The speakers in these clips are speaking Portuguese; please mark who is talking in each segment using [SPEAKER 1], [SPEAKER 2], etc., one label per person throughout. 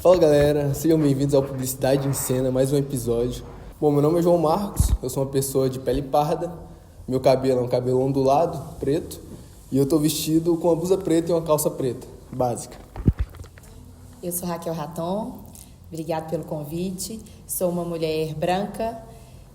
[SPEAKER 1] Fala galera, sejam bem-vindos ao Publicidade em Cena, mais um episódio. Bom, meu nome é João Marcos, eu sou uma pessoa de pele parda, meu cabelo é um cabelo ondulado, preto, e eu tô vestido com uma blusa preta e uma calça preta, básica.
[SPEAKER 2] Eu sou Raquel Raton, obrigado pelo convite, sou uma mulher branca,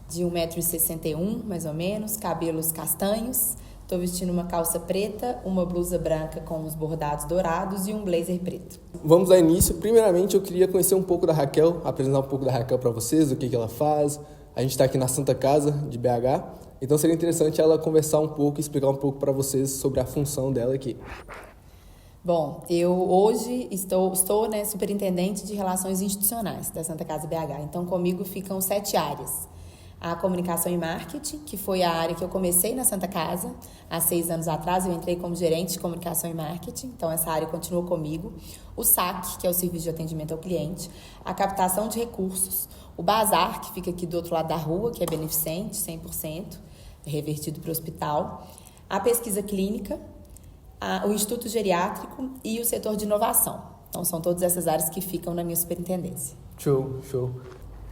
[SPEAKER 2] de 1,61 m, mais ou menos, cabelos castanhos, estou vestindo uma calça preta, uma blusa branca com os bordados dourados e um blazer preto.
[SPEAKER 1] Vamos dar início. Primeiramente, eu queria conhecer um pouco da Raquel, apresentar um pouco da Raquel para vocês, o que ela faz. A gente está aqui na Santa Casa, de BH, então seria interessante ela conversar um pouco e explicar um pouco para vocês sobre a função dela aqui.
[SPEAKER 2] Bom, eu hoje estou superintendente de Relações Institucionais da Santa Casa BH, então comigo ficam 7 áreas. A comunicação e marketing, que foi a área que eu comecei na Santa Casa. Há 6 anos atrás eu entrei como gerente de comunicação e marketing, então essa área continuou comigo. O SAC, que é o Serviço de Atendimento ao Cliente. A captação de recursos. O Bazar, que fica aqui do outro lado da rua, que é beneficente, 100%, revertido para o hospital. A pesquisa clínica, o Instituto Geriátrico e o setor de inovação. Então são todas essas áreas que ficam na minha superintendência.
[SPEAKER 1] Show.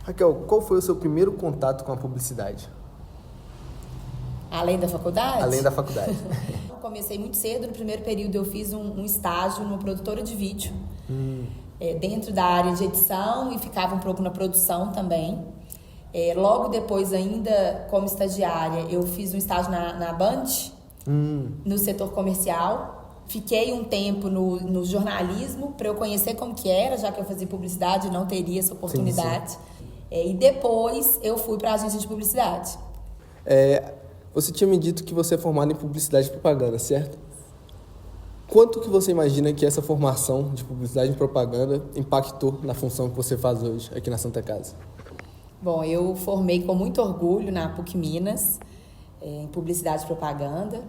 [SPEAKER 1] Raquel, qual foi o seu primeiro contato com a publicidade?
[SPEAKER 2] Além da faculdade?
[SPEAKER 1] Além da faculdade.
[SPEAKER 2] Eu comecei muito cedo. No primeiro período eu fiz um estágio numa produtora de vídeo, dentro da área de edição, e ficava um pouco na produção também. Logo depois, ainda como estagiária, eu fiz um estágio na Band, no setor comercial. Fiquei um tempo no jornalismo para eu conhecer como que era, já que eu fazia publicidade e não teria essa oportunidade. Sim. E depois eu fui para a agência de publicidade.
[SPEAKER 1] Você tinha me dito que você é formada em publicidade e propaganda, certo? Quanto que você imagina que essa formação de publicidade e propaganda impactou na função que você faz hoje aqui na Santa Casa?
[SPEAKER 2] Bom, eu formei com muito orgulho na PUC Minas, em publicidade e propaganda.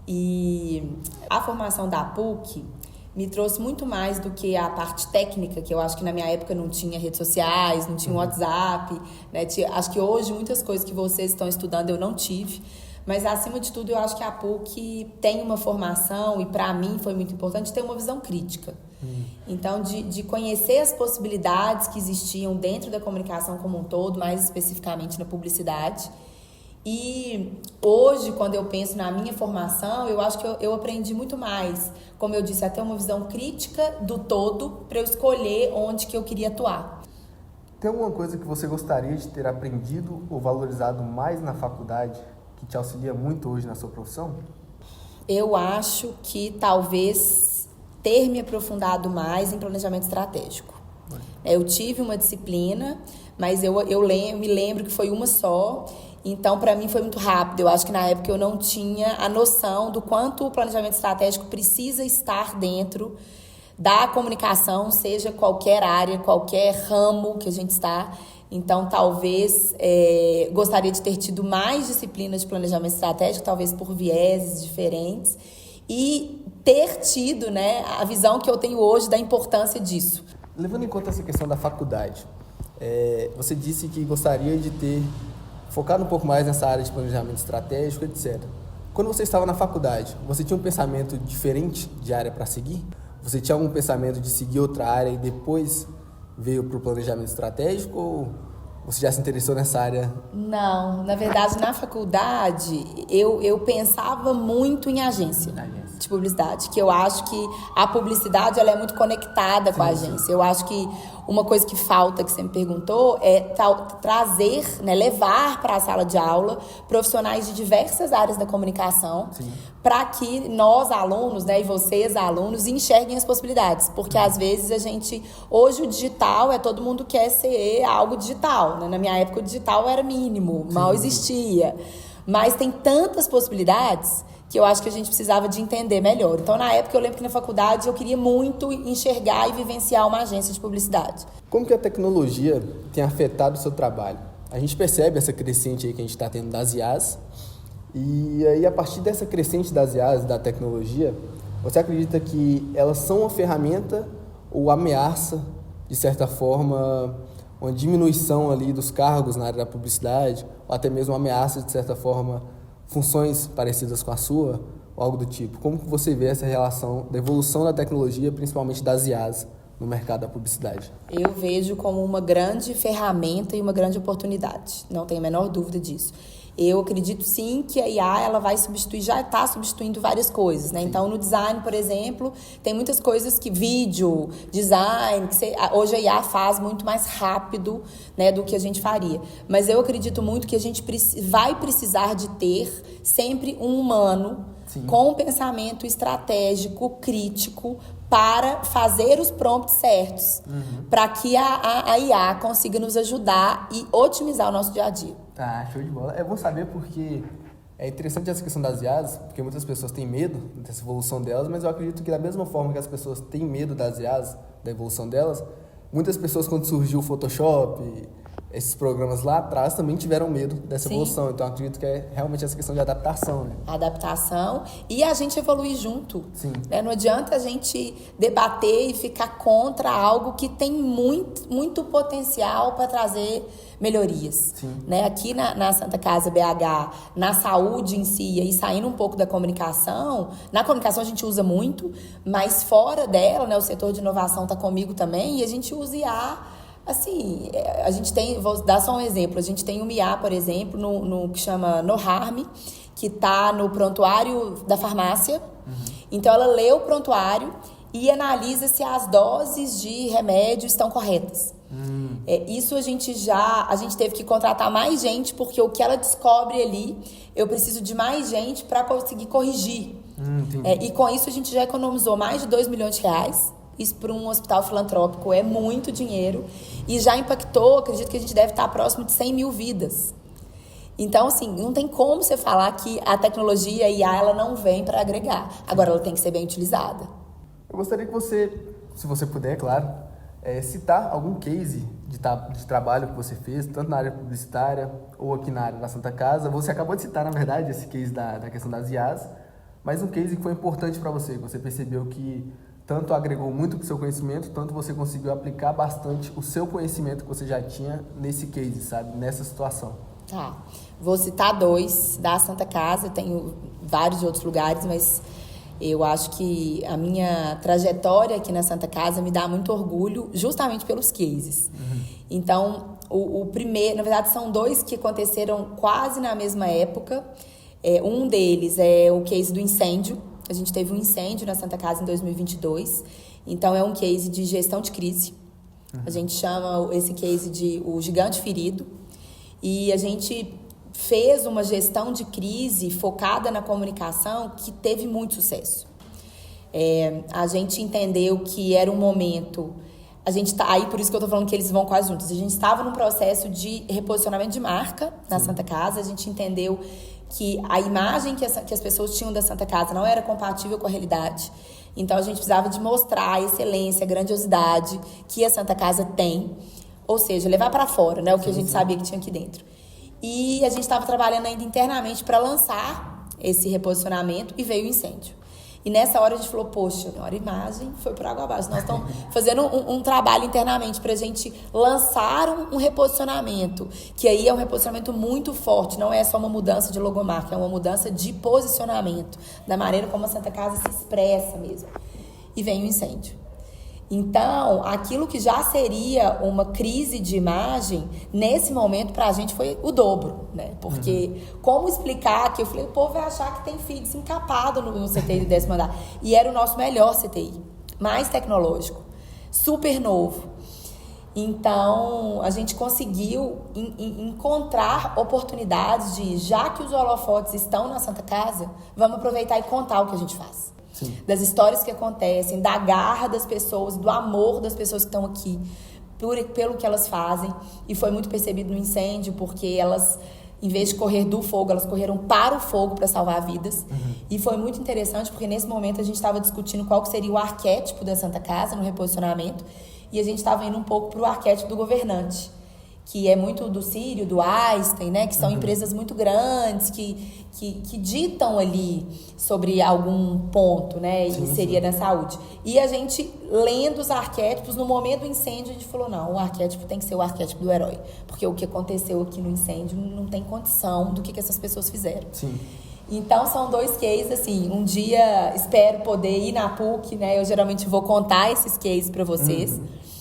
[SPEAKER 2] E a formação da PUC me trouxe muito mais do que a parte técnica, que eu acho que na minha época não tinha redes sociais, não tinha WhatsApp, né? Acho que hoje muitas coisas que vocês estão estudando eu não tive, mas acima de tudo eu acho que a PUC tem uma formação, e para mim foi muito importante ter uma visão crítica. Então, de conhecer as possibilidades que existiam dentro da comunicação como um todo, mais especificamente na publicidade. E hoje, quando eu penso na minha formação, eu acho que eu aprendi muito mais, como eu disse, a ter uma visão crítica do todo para eu escolher onde que eu queria atuar.
[SPEAKER 1] Tem alguma coisa que você gostaria de ter aprendido ou valorizado mais na faculdade que te auxilia muito hoje na sua profissão?
[SPEAKER 2] Eu acho que talvez ter me aprofundado mais em planejamento estratégico. Eu tive uma disciplina, mas eu me lembro que foi uma só. Então, para mim, foi muito rápido. Eu acho que na época eu não tinha a noção do quanto o planejamento estratégico precisa estar dentro da comunicação, seja qualquer área, qualquer ramo que a gente está. Então, talvez gostaria de ter tido mais disciplinas de planejamento estratégico, talvez por vieses diferentes, e ter tido, né, a visão que eu tenho hoje da importância disso.
[SPEAKER 1] Levando em conta essa questão da faculdade, você disse que gostaria de ter focado um pouco mais nessa área de planejamento estratégico, etc. Quando você estava na faculdade, você tinha um pensamento diferente de área para seguir? Você tinha algum pensamento de seguir outra área e depois veio para o planejamento estratégico, ou você já se interessou nessa área?
[SPEAKER 2] Não, na verdade, na faculdade, eu pensava muito em agência de publicidade, que eu acho que a publicidade ela é muito conectada com a agência. Eu acho que uma coisa que falta, que você me perguntou, é trazer, né, levar para a sala de aula profissionais de diversas áreas da comunicação, para que nós, alunos, né, e vocês, alunos, enxerguem as possibilidades. Porque, às vezes, hoje o digital todo mundo quer ser algo digital, né? Na minha época, o digital era mínimo, mal existia. Mas tem tantas possibilidades que eu acho que a gente precisava de entender melhor. Então, na época, eu lembro que na faculdade eu queria muito enxergar e vivenciar uma agência de publicidade.
[SPEAKER 1] Como que a tecnologia tem afetado o seu trabalho? A gente percebe essa crescente aí que a gente está tendo das IAs, e aí, a partir dessa crescente das IAs, da tecnologia, você acredita que elas são uma ferramenta ou ameaça, de certa forma, uma diminuição ali dos cargos na área da publicidade, ou até mesmo uma ameaça, de certa forma, funções parecidas com a sua, ou algo do tipo? Como que você vê essa relação da evolução da tecnologia, principalmente das IAs, no mercado da publicidade?
[SPEAKER 2] Eu vejo como uma grande ferramenta e uma grande oportunidade. Não tenho a menor dúvida disso. Eu acredito sim que a IA ela vai substituir, já está substituindo várias coisas, né? Então, no design, por exemplo, tem muitas coisas que vídeo, design, hoje a IA faz muito mais rápido, né, do que a gente faria. Mas eu acredito muito que a gente vai precisar de ter sempre um humano com um pensamento estratégico, crítico, para fazer os prompts certos, para que a IA consiga nos ajudar e otimizar o nosso dia a dia.
[SPEAKER 1] Tá, show de bola. É bom saber porque é interessante essa questão das IAs, porque muitas pessoas têm medo dessa evolução delas, mas eu acredito que da mesma forma que as pessoas têm medo das IAs, da evolução delas, muitas pessoas quando surgiu o Photoshop, esses programas lá atrás também tiveram medo dessa evolução. Então, eu acredito que é realmente essa questão de adaptação, né?
[SPEAKER 2] Adaptação e a gente evoluir junto.
[SPEAKER 1] Sim.
[SPEAKER 2] Né? Não adianta a gente debater e ficar contra algo que tem muito potencial para trazer melhorias. Né? Aqui na Santa Casa BH, na saúde em si, e saindo um pouco da comunicação, na comunicação a gente usa muito, mas fora dela, né, o setor de inovação está comigo também, e a gente usa IA. Assim, a gente tem, vou dar só um exemplo, a gente tem um IA, por exemplo, no que chama No Harm, que está no prontuário da farmácia. Então, ela lê o prontuário e analisa se as doses de remédio estão corretas. Isso a gente teve que contratar mais gente, porque o que ela descobre ali, eu preciso de mais gente para conseguir corrigir. E com isso a gente já economizou mais de 2 milhões de reais. Isso para um hospital filantrópico é muito dinheiro. E já impactou, acredito que a gente deve estar próximo de 100 mil vidas. Então, assim, não tem como você falar que a tecnologia, a IA, ela não vem para agregar. Agora, ela tem que ser bem utilizada.
[SPEAKER 1] Eu gostaria que você, se você puder, claro, citar algum case de trabalho que você fez, tanto na área publicitária ou aqui na área da Santa Casa. Você acabou de citar, na verdade, esse case da questão das IAs, mas um case que foi importante para você, que você percebeu que tanto agregou muito para o seu conhecimento, tanto você conseguiu aplicar bastante o seu conhecimento que você já tinha nesse case, sabe? Nessa situação.
[SPEAKER 2] Tá. Vou citar 2 da Santa Casa, tenho vários de outros lugares, mas eu acho que a minha trajetória aqui na Santa Casa me dá muito orgulho, justamente pelos cases. Então, o primeiro, na verdade, são 2 que aconteceram quase na mesma época. Um deles é o case do incêndio. A gente teve um incêndio na Santa Casa em 2022, então é um case de gestão de crise. A gente chama esse case de o gigante ferido, e a gente fez uma gestão de crise focada na comunicação que teve muito sucesso. A gente entendeu que era um momento... Aí por isso que eu tô falando que eles vão quase juntos. A gente estava num processo de reposicionamento de marca na Santa Casa, a gente entendeu que a imagem que as pessoas tinham da Santa Casa não era compatível com a realidade. Então, a gente precisava de mostrar a excelência, a grandiosidade que a Santa Casa tem. Ou seja, levar para fora, né, o que a gente sabia que tinha aqui dentro. E a gente estava trabalhando ainda internamente para lançar esse reposicionamento e veio o incêndio. E nessa hora a gente falou, poxa, a imagem foi por água abaixo. Nós estamos fazendo um trabalho internamente para a gente lançar um reposicionamento, que aí é um reposicionamento muito forte, não é só uma mudança de logomarca, é uma mudança de posicionamento, da maneira como a Santa Casa se expressa mesmo. E vem o incêndio. Então, aquilo que já seria uma crise de imagem, nesse momento, pra gente, foi o dobro, né? Porque como explicar que eu falei, o povo vai achar que tem feed desencapado no CTI do 10º andar. E era o nosso melhor CTI, mais tecnológico, super novo. Então, a gente conseguiu encontrar oportunidades de, já que os holofotes estão na Santa Casa, vamos aproveitar e contar o que a gente faz.
[SPEAKER 1] Sim.
[SPEAKER 2] Das histórias que acontecem, da garra das pessoas, do amor das pessoas que estão aqui, pelo que elas fazem. E foi muito percebido no incêndio, porque elas, em vez de correr do fogo, elas correram para o fogo para salvar vidas. E foi muito interessante, porque nesse momento a gente estava discutindo qual que seria o arquétipo da Santa Casa no reposicionamento, e a gente estava indo um pouco para o arquétipo do governante, que é muito do Sírio, do Einstein, né? Que são empresas muito grandes, que ditam ali sobre algum ponto, né? E seria na saúde. E a gente, lendo os arquétipos, no momento do incêndio, a gente falou, não, o arquétipo tem que ser o arquétipo do herói. Porque o que aconteceu aqui no incêndio não tem condição do que essas pessoas fizeram.
[SPEAKER 1] Sim.
[SPEAKER 2] Então, são 2 cases, assim, um dia espero poder ir na PUC, né? Eu geralmente vou contar esses cases para vocês,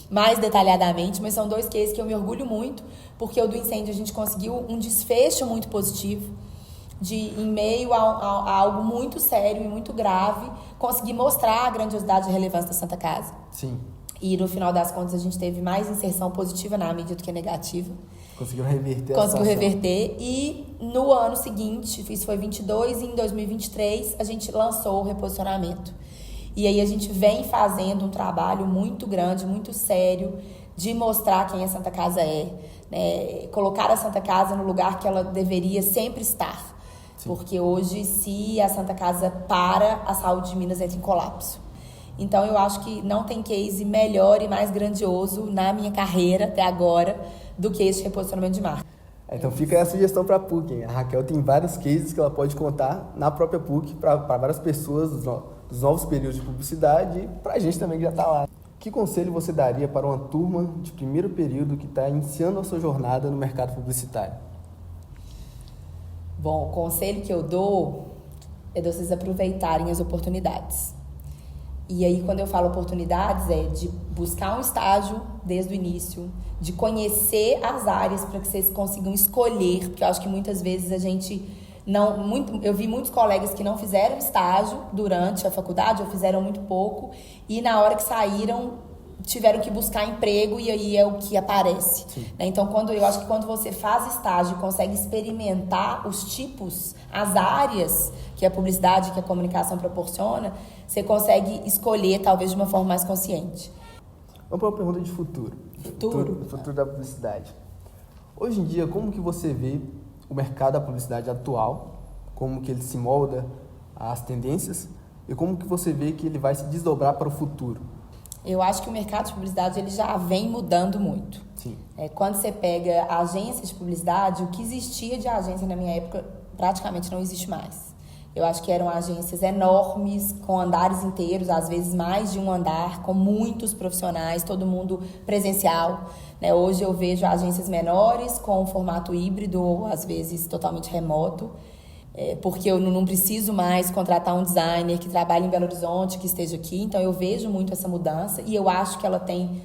[SPEAKER 2] mais detalhadamente, mas são 2 cases que eu me orgulho muito, porque o do incêndio a gente conseguiu um desfecho muito positivo, em meio a algo muito sério e muito grave, conseguir mostrar a grandiosidade e relevância da Santa Casa.
[SPEAKER 1] Sim.
[SPEAKER 2] E no final das contas a gente teve mais inserção positiva na mídia do que negativa.
[SPEAKER 1] Conseguiu reverter a
[SPEAKER 2] Conseguiu
[SPEAKER 1] situação.
[SPEAKER 2] reverter. E no ano seguinte, isso foi 22, e em 2023 a gente lançou o reposicionamento. E aí a gente vem fazendo um trabalho muito grande, muito sério, de mostrar quem a Santa Casa é, né? Colocar a Santa Casa no lugar que ela deveria sempre estar. Sim. Porque hoje, se a Santa Casa para, a saúde de Minas entra em colapso. Então, eu acho que não tem case melhor e mais grandioso na minha carreira até agora do que esse reposicionamento de marca.
[SPEAKER 1] Então, fica aí a sugestão para a PUC, hein? A Raquel tem vários cases que ela pode contar na própria PUC para várias pessoas dos novos períodos de publicidade e para a gente também que já está lá. Que conselho você daria para uma turma de primeiro período que está iniciando a sua jornada no mercado publicitário?
[SPEAKER 2] Bom, o conselho que eu dou é de vocês aproveitarem as oportunidades. E aí, quando eu falo oportunidades, é de buscar um estágio desde o início, de conhecer as áreas para que vocês consigam escolher, porque eu acho que muitas vezes a gente eu vi muitos colegas que não fizeram estágio durante a faculdade, ou fizeram muito pouco, e na hora que saíram, tiveram que buscar emprego, e aí é o que aparece. Né? Então, eu acho que quando você faz estágio e consegue experimentar os tipos, as áreas que a publicidade, que a comunicação proporciona, você consegue escolher, talvez, de uma forma mais consciente.
[SPEAKER 1] Vamos para uma pergunta de futuro. Futuro da publicidade. Hoje em dia, como que você vê o mercado da publicidade atual? Como que ele se molda às tendências? E como que você vê que ele vai se desdobrar para o futuro?
[SPEAKER 2] Eu acho que o mercado de publicidade ele já vem mudando muito.
[SPEAKER 1] Sim.
[SPEAKER 2] Quando você pega agências de publicidade, o que existia de agência na minha época praticamente não existe mais. Eu acho que eram agências enormes, com andares inteiros, às vezes mais de um andar, com muitos profissionais, todo mundo presencial. Né? Hoje eu vejo agências menores, com um formato híbrido, ou às vezes totalmente remoto, porque eu não preciso mais contratar um designer que trabalhe em Belo Horizonte, que esteja aqui. Então eu vejo muito essa mudança e eu acho que ela tem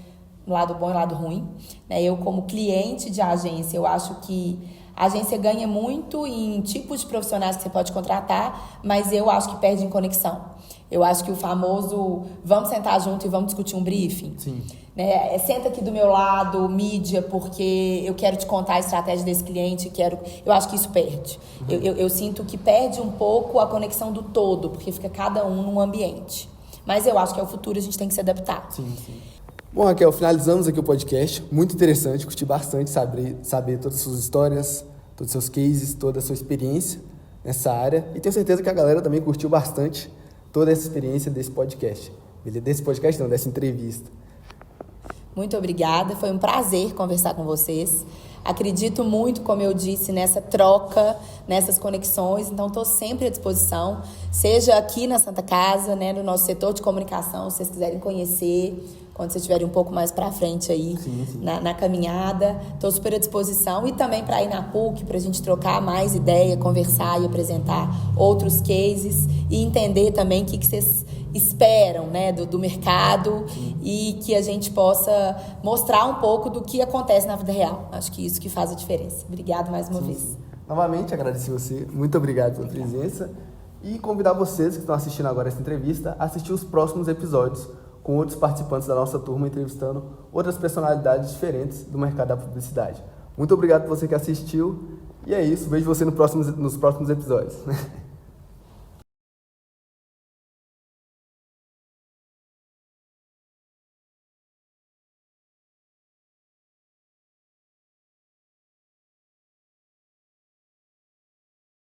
[SPEAKER 2] lado bom e lado ruim. Né? Eu, como cliente de agência, eu acho que a agência ganha muito em tipos de profissionais que você pode contratar, mas eu acho que perde em conexão. Eu acho que o famoso vamos sentar junto e vamos discutir um briefing.
[SPEAKER 1] Sim.
[SPEAKER 2] Né? Senta aqui do meu lado, mídia, porque eu quero te contar a estratégia desse cliente, eu acho que isso perde. Uhum. Eu sinto que perde um pouco a conexão do todo, porque fica cada um num ambiente. Mas eu acho que é o futuro, a gente tem que se adaptar.
[SPEAKER 1] Sim, sim. Bom, Raquel, finalizamos aqui o podcast. Muito interessante, curti bastante saber todas as suas histórias, todos os seus cases, toda a sua experiência nessa área. E tenho certeza que a galera também curtiu bastante toda essa experiência desse podcast. Dessa entrevista.
[SPEAKER 2] Muito obrigada, foi um prazer conversar com vocês. Acredito muito, como eu disse, nessa troca, nessas conexões, então estou sempre à disposição, seja aqui na Santa Casa, né, no nosso setor de comunicação, se vocês quiserem conhecer, quando vocês estiverem um pouco mais para frente aí, sim. Na caminhada, estou super à disposição, e também para ir na PUC, para a gente trocar mais ideia, conversar e apresentar outros cases, e entender também o que vocês esperam, né, do mercado, e que a gente possa mostrar um pouco do que acontece na vida real. Acho que isso que faz a diferença. Obrigada mais uma vez.
[SPEAKER 1] Novamente, agradecer você. Muito obrigado pela presença. E convidar vocês que estão assistindo agora essa entrevista a assistir os próximos episódios com outros participantes da nossa turma, entrevistando outras personalidades diferentes do mercado da publicidade. Muito obrigado por você que assistiu. E é isso. Vejo você nos próximos episódios.